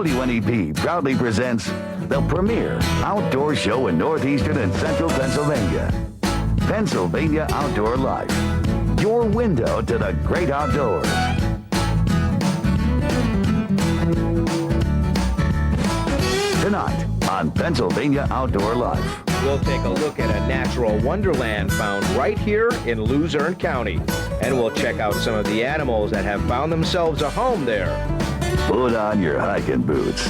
WNEP proudly presents the premier outdoor show in northeastern and central Pennsylvania. Pennsylvania Outdoor Life, your window to the great outdoors. Tonight on Pennsylvania Outdoor Life. We'll take a look at a natural wonderland found right here in Luzerne County. And we'll check out some of the animals that have found themselves a home there. Put on your hiking boots.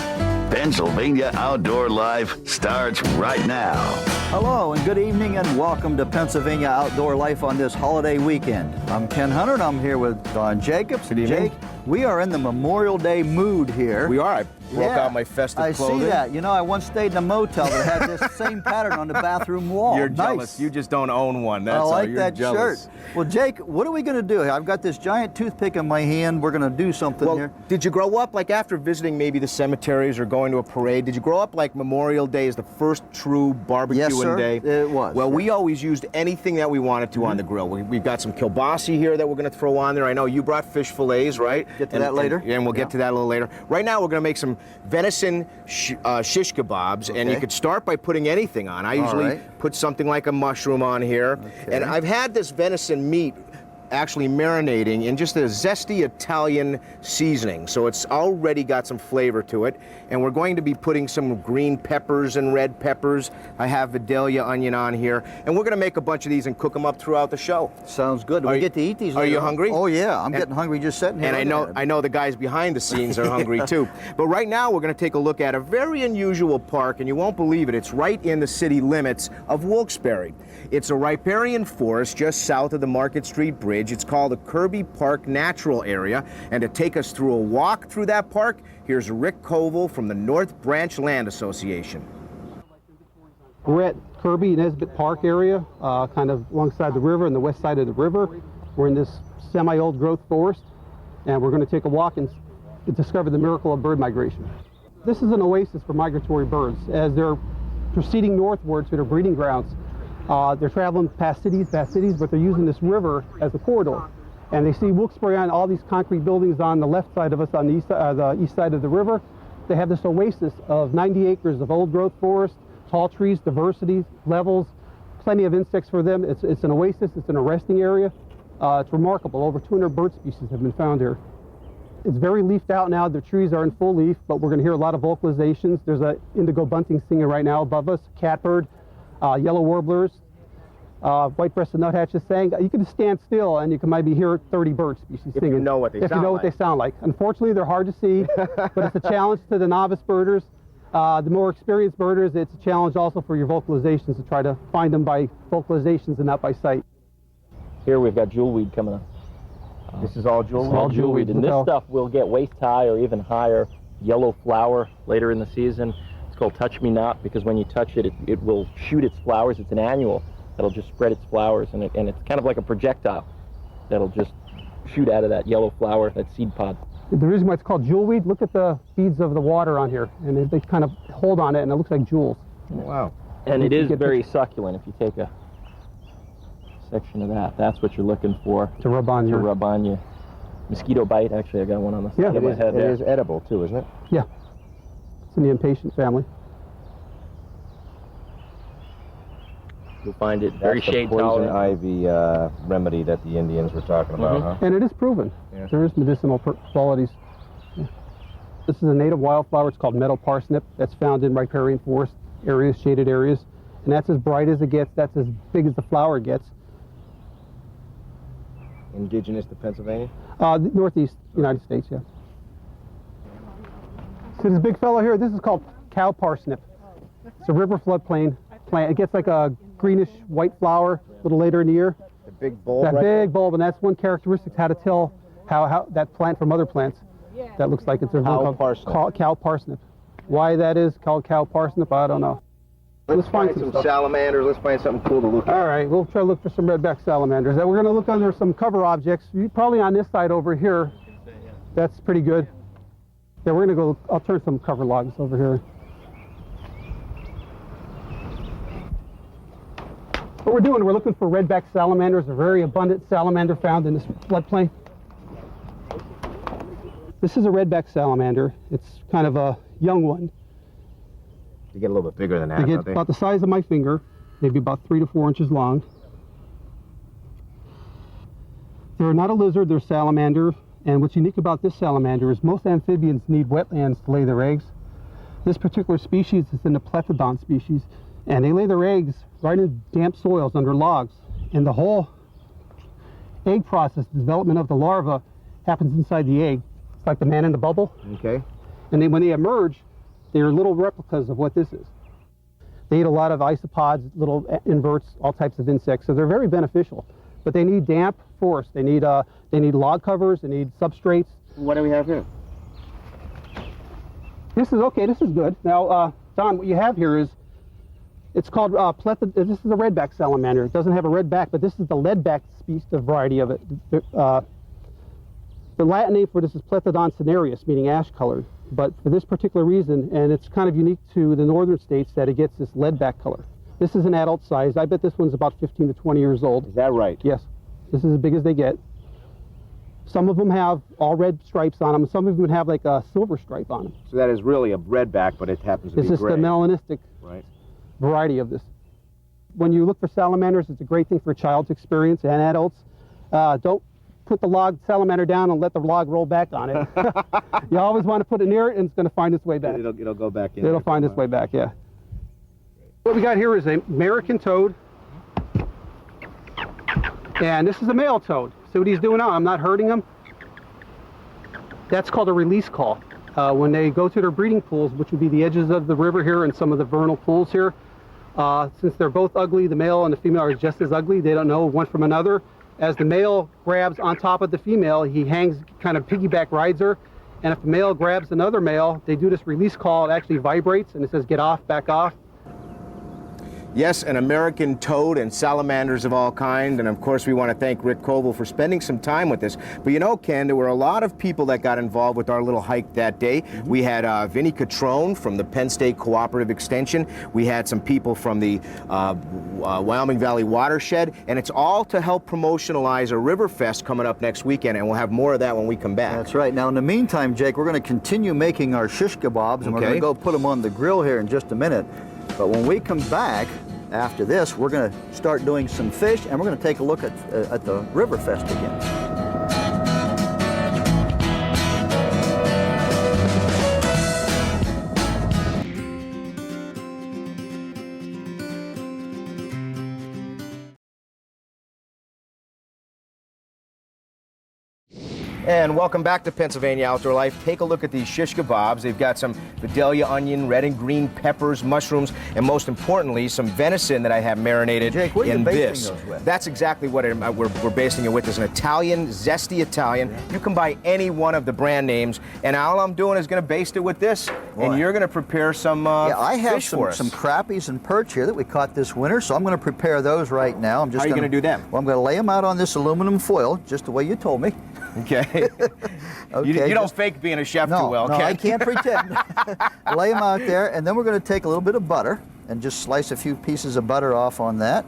Pennsylvania Outdoor Life starts right now. Hello and good evening and welcome to Pennsylvania Outdoor Life on this holiday weekend. I'm Ken Hunter and I'm here with Don Jacobs. Good evening. Jake, we are in the Memorial Day mood here. We are. I broke out my festive clothing. I see that. You know, I once stayed in a motel that had this same pattern on the bathroom wall. You're nice. Jealous. You just don't own one. That's I like You're that jealous. shirt. Well, Jake, what are we going to do? I've got this giant toothpick in my hand. We're going to do something here. Did you grow up, like after visiting maybe the cemeteries or going to a parade, did you grow up like Memorial Day is the first true barbecuing Yes, sir. day? It was. Well, we always used anything that we wanted to on the grill. We've got some kielbasa here that we're going to throw on there. I know you brought fish fillets, right? Get to that later. And we'll get to that a little later. Right now, we're going to make some venison shish kebabs, and you could start by putting anything on. I usually put something like a mushroom on here. Okay. And I've had this venison meat actually marinating in just a zesty Italian seasoning. So it's already got some flavor to it. And we're going to be putting some green peppers and red peppers. I have Vidalia onion on here. And we're going to make a bunch of these and cook them up throughout the show. Sounds good. We get to eat these Are later you on. hungry? Oh, yeah. I'm getting hungry just sitting here. And I know the guys behind the scenes are hungry too. But right now we're going to take a look at a very unusual park, and you won't believe it. It's right in the city limits of Wilkes-Barre. It's a riparian forest just south of the Market Street Bridge. It's called the Kirby Park Natural Area. And to take us through a walk through that park, here's Rick Koval from the North Branch Land Association. We're at Kirby Nesbitt Park area, kind of alongside the river and the west side of the river. We're in this semi-old growth forest, and we're going to take a walk and discover the miracle of bird migration. This is an oasis for migratory birds. As they're proceeding northward to their breeding grounds, they're traveling past cities, but they're using this river as a corridor. And they see Wilkes-Barre on all these concrete buildings on the left side of us, on the east side of the river. They have this oasis of 90 acres of old growth forest, tall trees, diversity, levels, plenty of insects for them. It's an oasis, it's an resting area. It's remarkable. Over 200 bird species have been found here. It's very leafed out now. The trees are in full leaf, but we're going to hear a lot of vocalizations. There's an indigo bunting singing right now above us, catbird, yellow warblers, white-breasted nuthatches saying. You can just stand still and you can maybe hear 30 bird species singing. If you know what they sound like. If you know what they sound like. Unfortunately, they're hard to see, but it's a challenge to the novice birders. The more experienced birders, it's a challenge also for your vocalizations to try to find them by vocalizations and not by sight. Here we've got jewelweed coming up. This is all jewelweed? This is all jewelweed, and this stuff will get waist high or even higher yellow flower later in the season. It's called Touch Me Not because when you touch it, it will shoot its flowers. It's an annual that'll just spread its flowers, and it's kind of like a projectile that'll just shoot out of that yellow flower, that seed pod. The reason why it's called jewelweed, look at the beads of the water on here, and they kind of hold on it, and it looks like jewels. Wow. And it is very succulent. If you take a section of that, that's what you're looking for. To rub on your... To rub on your mosquito bite. Actually, I got one on the side of my head there. It is edible too, isn't it? Yeah. It's in the impatient family. You'll find it very shade tolerant. That's the poison ivy remedy that the Indians were talking about, huh? And it is proven. Yeah. There is medicinal qualities. Yeah. This is a native wildflower. It's called meadow parsnip. That's found in riparian forest areas, shaded areas. And that's as bright as it gets. That's as big as the flower gets. Indigenous to Pennsylvania? Northeast United States, yeah. See this big fellow here? This is called cow parsnip. It's a river floodplain plant. It gets like a greenish white flower a little later in the year. The big bulb, That right? big bulb, and that's one characteristic, how to tell how that plant from other plants. That looks like it's a Cow parsnip. cow parsnip. Why that is called cow parsnip, I don't know. Let's find some stuff. salamanders. Let's find something cool to look at. All right, we'll try to look for some redback salamanders. We're going to look under some cover objects. Probably on this side over here. That's pretty good. Yeah, we're going to go, I'll turn some cover logs over here. What we're doing, we're looking for redback salamanders, a very abundant salamander found in this floodplain. This is a redback salamander. It's kind of a young one. They get a little bit bigger than that, They get don't they? about the size of my finger, maybe about 3 to 4 inches long. They're not a lizard, they're salamander. And what's unique about this salamander is most amphibians need wetlands to lay their eggs. This particular species is in the plethodon species, and they lay their eggs right in damp soils under logs. And the whole egg process, the development of the larva, happens inside the egg. It's like the man in the bubble. Okay. And then when they emerge, they're little replicas of what this is. They eat a lot of isopods, little inverts, all types of insects, so they're very beneficial. But they need damp forest. They need log covers. They need substrates. What do we have here? This is okay. This is good. Now, Don, what you have here is, it's called this is a redback salamander. It doesn't have a red back, but this is the leadback species, the variety of it. The Latin name for this is Plethodon cinereus, meaning ash-colored. But for this particular reason, and it's kind of unique to the northern states, that it gets this leadback color. This is an adult size. I bet this one's about 15 to 20 years old. Is that right? Yes. This is as big as they get. Some of them have all red stripes on them. Some of them have like a silver stripe on them. So that is really a redback, but it happens to This be is gray. the melanistic Right. variety of this. When you look for salamanders, it's a great thing for a child's experience and adults. Don't put the log salamander down and let the log roll back on it. You always want to put it near it, and it's going to find its way back. It'll go back in. It'll find its way back, yeah. What we got here is an American toad. And this is a male toad. See what he's doing now? I'm not hurting him. That's called a release call. When they go to their breeding pools, which would be the edges of the river here and some of the vernal pools here, since they're both ugly, the male and the female are just as ugly. They don't know one from another. As the male grabs on top of the female, he hangs, kind of piggyback rides her. And if the male grabs another male, they do this release call. It actually vibrates and it says, get off, back off. Yes, an American toad and salamanders of all kinds, and of course we want to thank Rick Coble for spending some time with us. But you know, Ken, there were a lot of people that got involved with our little hike that day. We had Vinnie Catrone from the Penn State Cooperative Extension. We had some people from the Wyoming Valley Watershed, and it's all to help promotionalize a River Fest coming up next weekend, and we'll have more of that when we come back. That's right. Now, in the meantime, Jake, we're going to continue making our shish kebabs, and we're going to go put them on the grill here in just a minute. But when we come back after this, we're going to start doing some fish, and we're going to take a look at the River Fest again. And welcome back to Pennsylvania Outdoor Life. Take a look at these shish kebabs. They've got some Vidalia onion, red and green peppers, mushrooms, and most importantly, some venison that I have marinated Jake, what are you in basting this. those with? That's exactly what we're basting it with. It's an Italian, zesty Italian. Yeah. You can buy any one of the brand names, and all I'm doing is going to baste it with this, and you're going to prepare some I have fish for us. some crappies and perch here that we caught this winter, so I'm going to prepare those right now. I'm just How are you going to do them? Well, I'm going to lay them out on this aluminum foil, just the way you told me. Okay. Okay, you don't fake being a chef too well, No, Ken. I can't pretend. Lay them out there, and then we're going to take a little bit of butter and just slice a few pieces of butter off on that.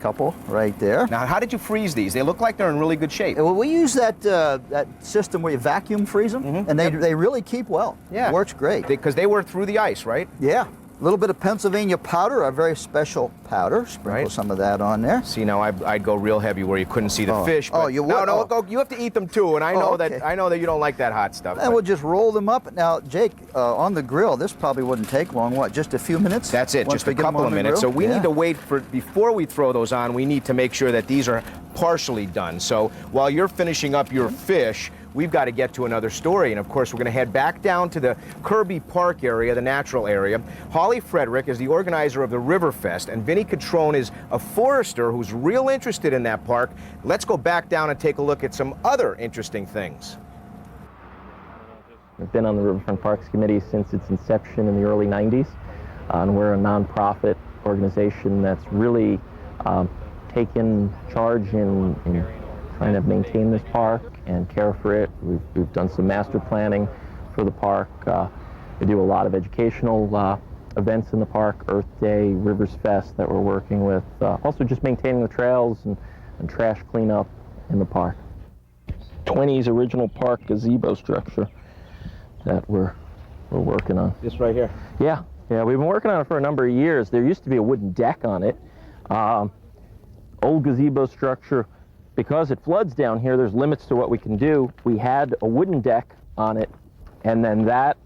Couple right there. Now, how did you freeze these? They look like they're in really good shape. Well, we use that system where you vacuum freeze them, and they really keep well. Yeah. It works great. Because they work through the ice, right? Yeah. A little bit of Pennsylvania powder, a very special powder. Sprinkle some of that on there. See, now I'd go real heavy where you couldn't see the fish. But you would? No, go. You have to eat them too, and I know okay. that you don't like that hot stuff. And we'll just roll them up. Now, Jake, on the grill, this probably wouldn't take long. What, just a few minutes? That's it, Once just we a get them couple on of the minutes. So grill? we need to wait before we throw those on, we need to make sure that these are partially done. So while you're finishing up your fish, we've got to get to another story. And of course, we're going to head back down to the Kirby Park area, the natural area. Holly Frederick is the organizer of the River Fest, and Vinnie Catrone is a forester who's real interested in that park. Let's go back down and take a look at some other interesting things. I've been on the Riverfront Parks Committee since its inception in the early 90s, and we're a nonprofit organization that's really taken charge in trying to maintain this park and care for it. We've done some master planning for the park. We do a lot of educational events in the park, Earth Day, Rivers Fest that we're working with. Also just maintaining the trails and trash cleanup in the park. 20s original park gazebo structure. that we're working on. This right here. Yeah, we've been working on it for a number of years. There used to be a wooden deck on it. Old gazebo structure. Because it floods down here, there's limits to what we can do. We had a wooden deck on it, and then that,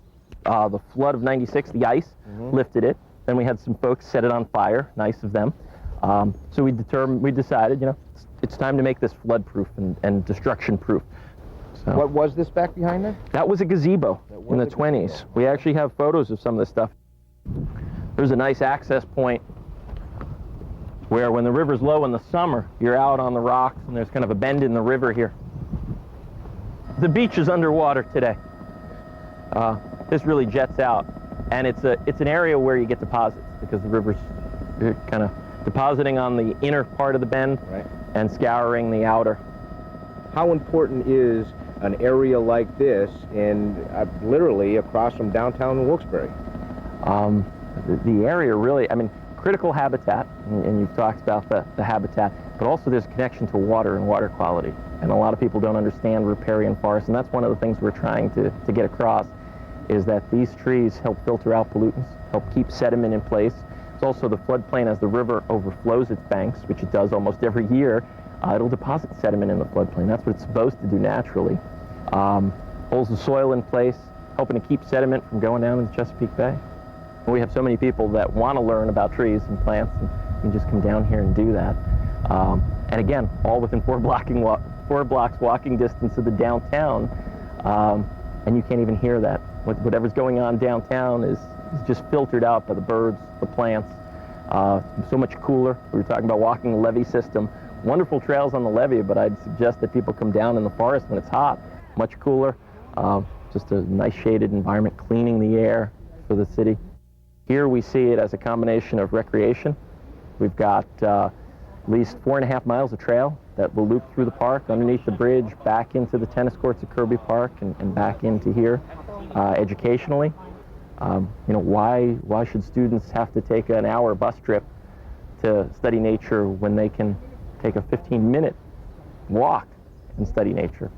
the flood of '96, the ice lifted it. Then we had some folks set it on fire, nice of them. So we decided, you know, it's time to make this flood-proof and destruction-proof. So, What was this back behind there? that was a gazebo in the 20s. We actually have photos of some of this stuff. There's a nice access point where when the river's low in the summer, you're out on the rocks and there's kind of a bend in the river here. The beach is underwater today. This really jets out, and it's an area where you get deposits because the river's kind of depositing on the inner part of the bend and scouring the outer. How important is an area like this in literally across from downtown Wilkes-Barre? The area really, I mean, critical habitat, and you've talked about the habitat, but also there's a connection to water and water quality. And a lot of people don't understand riparian forests, and that's one of the things we're trying to get across, is that these trees help filter out pollutants, help keep sediment in place. It's also the floodplain. As the river overflows its banks, which it does almost every year, it'll deposit sediment in the floodplain. That's what it's supposed to do naturally. Holds the soil in place, helping to keep sediment from going down into Chesapeake Bay. We have so many people that want to learn about trees and plants, and you can just come down here and do that. And again, all within 4 blocks walking distance of the downtown, and you can't even hear that. Whatever's going on downtown is just filtered out by the birds, the plants. So much cooler. We were talking about walking the levee system. Wonderful trails on the levee, but I'd suggest that people come down in the forest when it's hot. Much cooler. Just a nice shaded environment, cleaning the air for the city. Here we see it as a combination of recreation. We've got at least 4.5 miles of trail that will loop through the park, underneath the bridge, back into the tennis courts at Kirby Park, and back into here. Educationally, you know, why should students have to take an hour bus trip to study nature when they can take a 15-minute walk and study nature?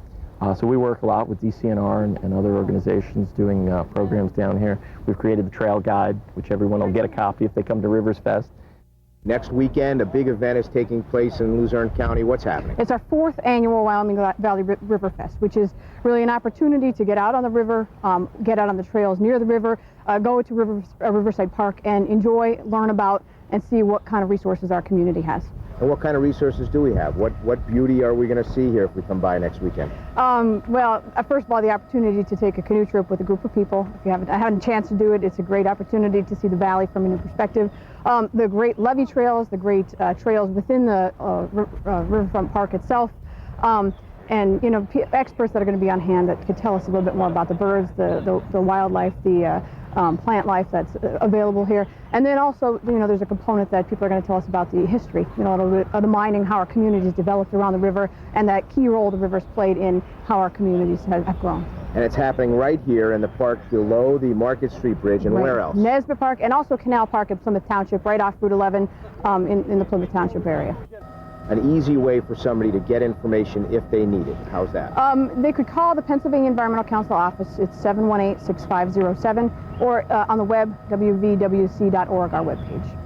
So we work a lot with DCNR and other organizations doing programs down here. We've created the Trail Guide, which everyone will get a copy if they come to Rivers Fest. Next weekend, a big event is taking place in Luzerne County. What's happening? It's our 4th annual Wyoming Valley River Fest, which is really an opportunity to get out on the river, get out on the trails near the river, go to Riverside Park and enjoy, learn about, and see what kind of resources our community has. And what kind of resources do we have? What beauty are we going to see here if we come by next weekend? Well, first of all, the opportunity to take a canoe trip with a group of people. If you haven't had a chance to do it, it's a great opportunity to see the valley from a new perspective. The great levee trails, the great trails within the Riverfront Park itself, and you know, experts that are going to be on hand that could tell us a little bit more about the birds, the wildlife, the plant life that's available here. And then also, you know, there's a component that people are going to tell us about the history, you know, a little bit of the mining, how our communities developed around the river, and that key role the river's played in how our communities have grown. And it's happening right here in the park below the Market Street Bridge, and where else? Nesbitt Park, and also Canal Park in Plymouth Township, right off Route 11 in the Plymouth Township area. An easy way for somebody to get information if they need it. How's that? They could call the Pennsylvania Environmental Council office. It's 718-6507, or on the web, wvwc.org, our webpage.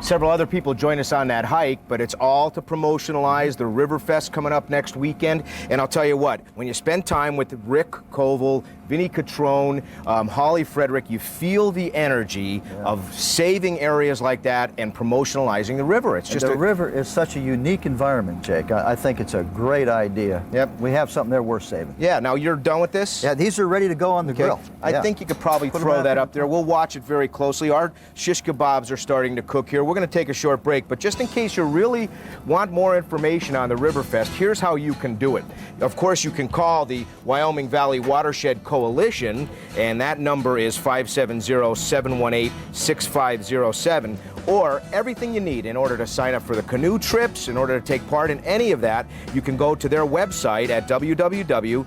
Several other people join us on that hike, but it's all to promotionalize the Riverfest coming up next weekend. And I'll tell you what, when you spend time with Rick Koval, Vinnie Catrone, Holly Frederick, you feel the energy of saving areas like that and promotionalizing the river. It's just the river is such a unique environment, Jake. I think it's a great idea. Yep. We have something there worth saving. Yeah, now you're done with this? Yeah, these are ready to go on the grill. I think you could probably throw that up there. We'll watch it very closely. Our shish kebabs are starting to cook here. We're going to take a short break, but just in case you really want more information on the Riverfest, here's how you can do it. Of course, you can call the Wyoming Valley Watershed Coalition, and that number is 570-718-6507, or everything you need in order to sign up for the canoe trips, in order to take part in any of that, you can go to their website at www.wvwc.org.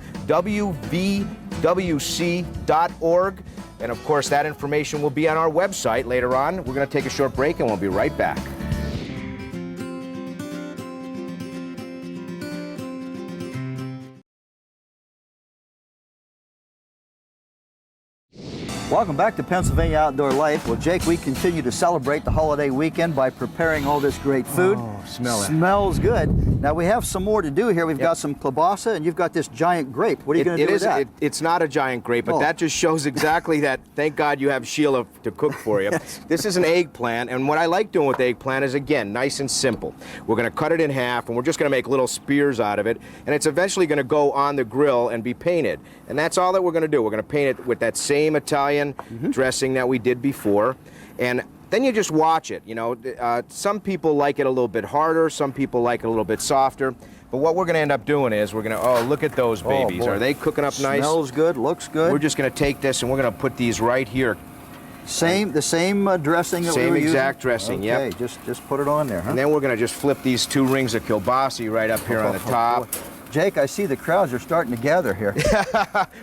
And of course, that information will be on our website later on. We're going to take a short break and we'll be right back. Welcome back to Pennsylvania Outdoor Life. Well, Jake, we continue to celebrate the holiday weekend by preparing all this great food. Oh, smell it. Smells good. Now, we have some more to do here. We've got some kielbasa, and you've got this giant grape. What are you going to do with that? It's not a giant grape, but that just shows exactly that. Thank God you have Sheila to cook for you. Yes. This is an eggplant, and what I like doing with eggplant is, again, nice and simple. We're going to cut it in half, and we're just going to make little spears out of it, and it's eventually going to go on the grill and be painted. And that's all that we're going to do. We're going to paint it with that same Italian dressing that we did before, and then you just watch it. You know, some people like it a little bit harder, some people like it a little bit softer, but what we're going to end up doing is we're going to, oh, look at those babies. Are they cooking up nice? Smells good, looks good. We're just going to take this and we're going to put these right here. The same dressing that we were using? Same exact dressing, okay, yep. Just put it on there, huh? And then we're going to just flip these 2 rings of kielbasa right up here on the top. Jake, I see the crowds are starting to gather here.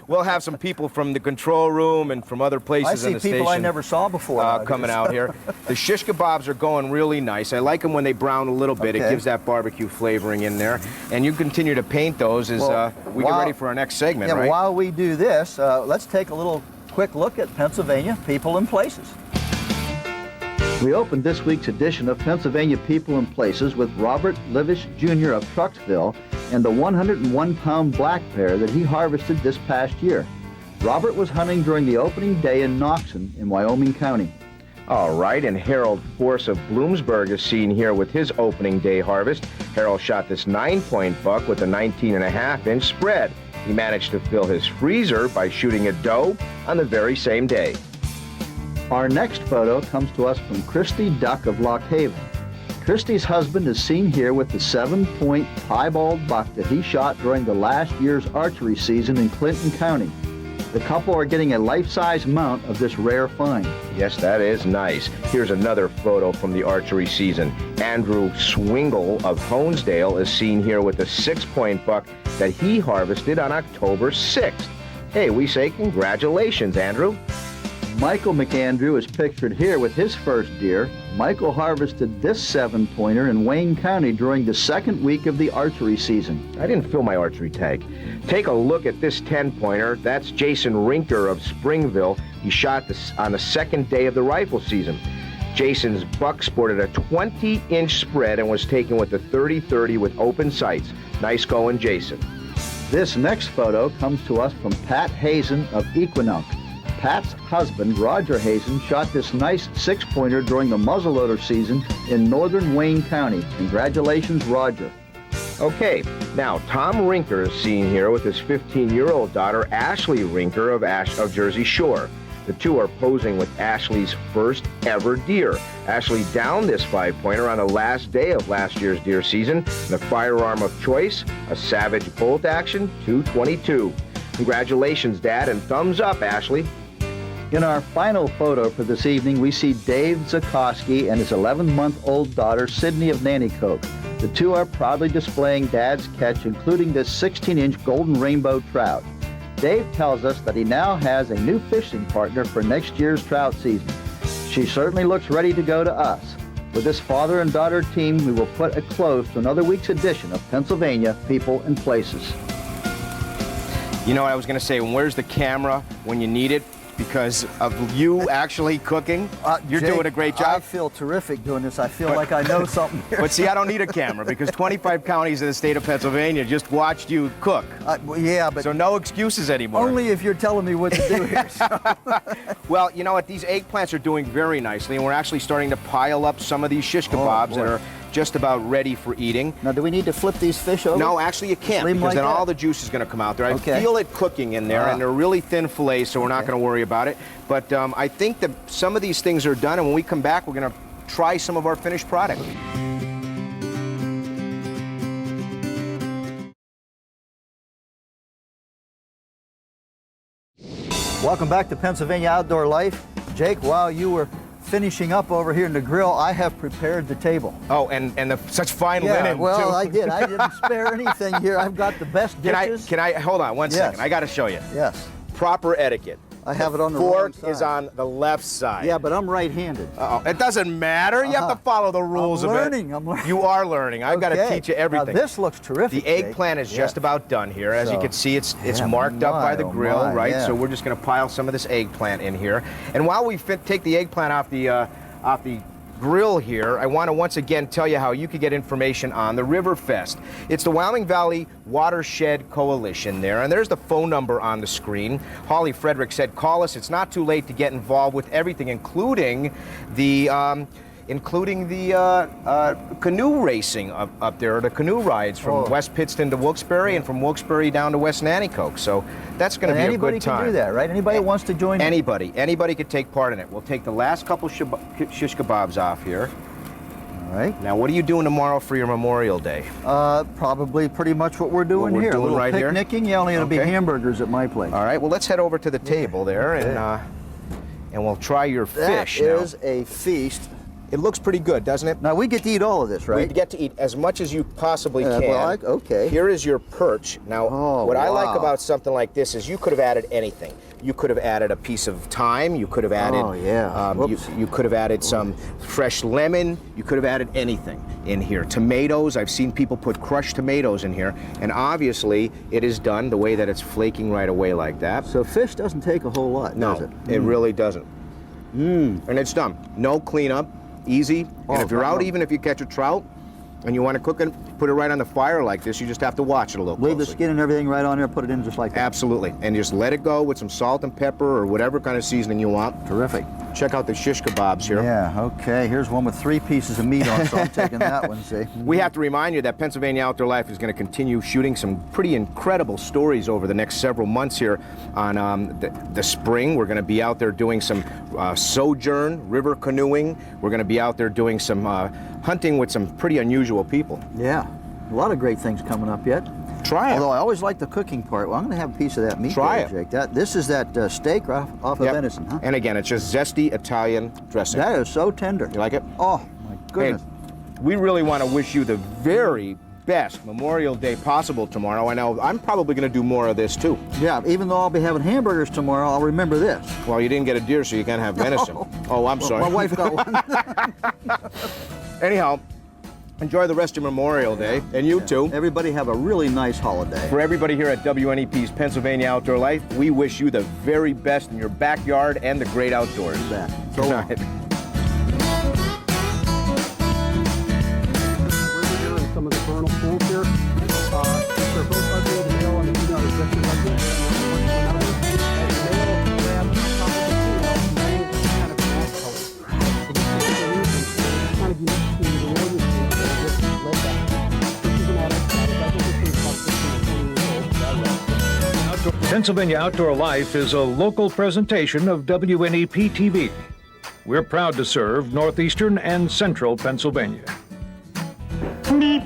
We'll have some people from the control room and from other places in the station. I see people I never saw before. Coming out here. The shish kebabs are going really nice. I like them when they brown a little bit. It gives that barbecue flavoring in there. And you continue to paint those as we get ready for our next segment, right? While we do this, let's take a little quick look at Pennsylvania people and places. We opened this week's edition of Pennsylvania People and Places with Robert Livish Jr. of Trucksville and the 101-pound black bear that he harvested this past year. Robert was hunting during the opening day in Knoxon in Wyoming County. All right, and Harold Force of Bloomsburg is seen here with his opening day harvest. Harold shot this 9-point buck with a 19.5-inch spread. He managed to fill his freezer by shooting a doe on the very same day. Our next photo comes to us from Christy Duck of Lock Haven. Christy's husband is seen here with the 7-point piebald buck that he shot during the last year's archery season in Clinton County. The couple are getting a life-size mount of this rare find. Yes, that is nice. Here's another photo from the archery season. Andrew Swingle of Honesdale is seen here with a 6-point buck that he harvested on October 6th. Hey, we say congratulations, Andrew. Michael McAndrew is pictured here with his first deer. Michael harvested this 7-pointer in Wayne County during the 2nd week of the archery season. I didn't fill my archery tag. Take a look at this 10-pointer. That's Jason Rinker of Springville. He shot this on the 2nd day of the rifle season. Jason's buck sported a 20-inch spread and was taken with a 30-30 with open sights. Nice going, Jason. This next photo comes to us from Pat Hazen of Equinox. Pat's husband, Roger Hazen, shot this nice 6-pointer during the muzzleloader season in northern Wayne County. Congratulations, Roger. Okay, now Tom Rinker is seen here with his 15-year-old daughter, Ashley Rinker of Jersey Shore. The two are posing with Ashley's first ever deer. Ashley downed this 5-pointer on the last day of last year's deer season, and a firearm of choice, a Savage bolt action .222. Congratulations, Dad, and thumbs up, Ashley. In our final photo for this evening, we see Dave Zukoski and his 11-month-old daughter, Sydney of Nanticoke. The two are proudly displaying Dad's catch, including this 16-inch golden rainbow trout. Dave tells us that he now has a new fishing partner for next year's trout season. She certainly looks ready to go to us. With this father and daughter team, we will put a close to another week's edition of Pennsylvania People and Places. You know what I was going to say, where's the camera when you need it? Because of you actually cooking, you're Jake, doing a great job. I feel terrific doing this. I feel like I know something here. But see, I don't need a camera because 25 counties in the state of Pennsylvania just watched you cook. Yeah, but so no excuses anymore. Only if you're telling me what to do here. So. Well, you know what? These eggplants are doing very nicely, and we're actually starting to pile up some of these shish kebabs that are just about ready for eating. Now, do we need to flip these fish over? No, actually you can't, because then all the juice is going to come out there. I feel it cooking in there, and they're really thin fillets, so we're not going to worry about it. But I think that some of these things are done, and when we come back, we're going to try some of our finished product. Welcome back to Pennsylvania Outdoor Life. Jake, while you were finishing up over here in the grill, I have prepared the table. Oh, and such fine linen, too. Well, I did. I didn't spare anything here. I've got the best dishes. Can I hold on one second? I got to show you. Yes. Proper etiquette. I have it on the wrong Fork side. is on the left side. Yeah, but I'm right-handed. Uh-oh. It doesn't matter. You have to follow the rules I'm of learning. it. I'm learning. You are learning. I've got to Okay. teach you everything. Now, this looks terrific. The eggplant is just about done here. As you So, can see, it's yeah, marked up by the my, oh grill, my, right? yeah. So we're just going to pile some of this eggplant in here. And while we take the eggplant off the grill here, I want to once again tell you how you can get information on the Riverfest. It's the Wyoming Valley Watershed Coalition there, and there's the phone number on the screen. Holly Frederick said, call us. It's not too late to get involved with everything, including the canoe racing up there, the canoe rides from West Pittston to Wilkes-Barre and from Wilkes-Barre down to West Nanticoke. So that's going to be a good time. Anybody can do that, right? Anybody who wants to join? Anybody could take part in it. We'll take the last couple shish kebabs off here. All right. Now, what are you doing tomorrow for your Memorial Day? Probably pretty much what we're doing What we're here. doing a little right here? picnicking. Yeah, only it'll be Okay. hamburgers at my place. All right. Well, let's head over to the table there, and we'll try your fish. That is a feast. It looks pretty good, doesn't it? Now, we get to eat all of this, right? We get to eat as much as you possibly can. Well, okay. Here is your perch. Now, what I like about something like this is you could have added anything. You could have added a piece of thyme. You could have added. Oh, yeah. You could have added some fresh lemon. You could have added anything in here. Tomatoes. I've seen people put crushed tomatoes in here, and obviously it is done the way that it's flaking right away like that. So fish doesn't take a whole lot, does it? It really doesn't. And it's done. No cleanup. Easy. And if you're out, even if you catch a trout and you want to cook it, put it right on the fire like this, you just have to watch it a little Leave closely. the skin and everything right on there, put it in just like that. Absolutely. And just let it go with some salt and pepper or whatever kind of seasoning you want. Terrific. Check out the shish kebabs here. Yeah, okay. Here's one with 3 pieces of meat on, so I'm taking that one, see? We have to remind you that Pennsylvania Outdoor Life is going to continue shooting some pretty incredible stories over the next several months here on the spring. We're going to be out there doing some sojourn, river canoeing. We're going to be out there doing some hunting with some pretty unusual people. Yeah, a lot of great things coming up yet. Try it. Although I always like the cooking part. Well, I'm going to have a piece of that meat. Try there, Jake. This is that steak off of Yep. venison, huh? And again, it's just zesty Italian dressing. That is so tender. You like it? Oh, my goodness. Hey, we really want to wish you the very best Memorial Day possible tomorrow. I know I'm probably going to do more of this too. Yeah, even though I'll be having hamburgers tomorrow, I'll remember this. Well, you didn't get a deer, so you can't have venison. Oh, I'm sorry. My wife got one. Anyhow, enjoy the rest of Memorial Day, and you too. Everybody have a really nice holiday. For everybody here at WNEP's Pennsylvania Outdoor Life, we wish you the very best in your backyard and the great outdoors. That. Good So night. We're doing some of the vernal pools here. They're both ugly, the male and the female are just as ugly. And the male grabs on top of the female and bangs it kind of black color. So this is the reason, kind of unique to the northern states that are just like that. This is an adult cat. I think this is about 15 or 20 years old. Pennsylvania Outdoor Life is a local presentation of WNEP TV. We're proud to serve northeastern and central Pennsylvania. Beep.